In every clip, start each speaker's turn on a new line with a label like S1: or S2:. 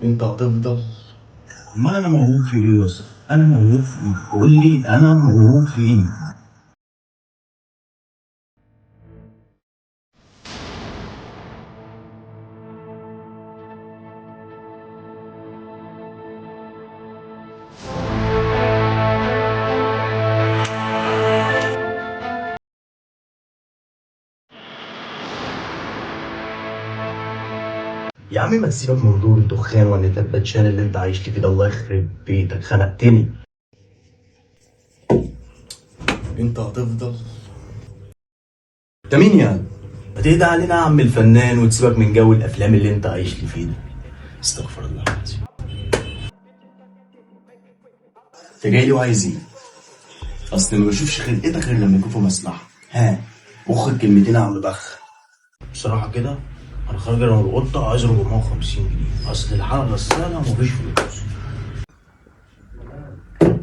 S1: انت هتفضل.
S2: امال انا موهوب في ايه يا اسطى؟ انا موهوب في ايه؟ قول لي انا موهوب في ايه؟
S1: يا عم ما تسيبك من دور الدخان ولا الباتشان اللي انت عايش فيه ده، الله يخرب بيتك خنقتني. انت هتفضل. انت مين يعني؟ ما تهدى علينا يا عم الفنان وتسيبك من جو الافلام اللي انت عايش لي فيه ده. استغفر الله العظيم. انت جاي لي وعايز ايه؟ اصل ما بشوفش خلقتك غير لما يكون في مصلحه. ها، اخر كلمتين يا عم بخ. بصراحه كده انا خارج انا والقطه عايز 450 جنيه، اصل الحلقه غساله ومفيش فلوس.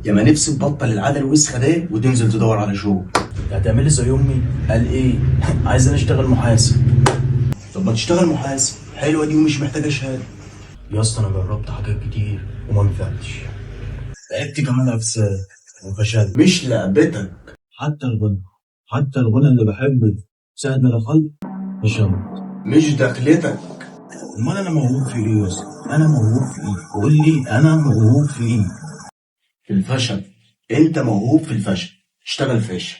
S1: يا ما نفسي تبطل العاده الوسخه دي وتنزل تدور على شغل. انت هتعملي زي امي؟ قال ايه؟ عايز انا اشتغل محاسب. طب ما تشتغل محاسب، حلوه دي ومش محتاجه شهاده. يا اسطى انا جربت حاجات كتير وما نفعتش. لعبت كمان اجسام وفشلت. مش لعبتك.
S2: حتى الغنى اللي بحبه ساعة ما دخلت مش هموت.
S1: مش دخلتك.
S2: امال انا موهوب في ايه يا اسطى؟ انا موهوب في ايه؟ قول لي انا موهوب في ايه؟
S1: في الفشل. انت موهوب في الفشل، اشتغل فاشل.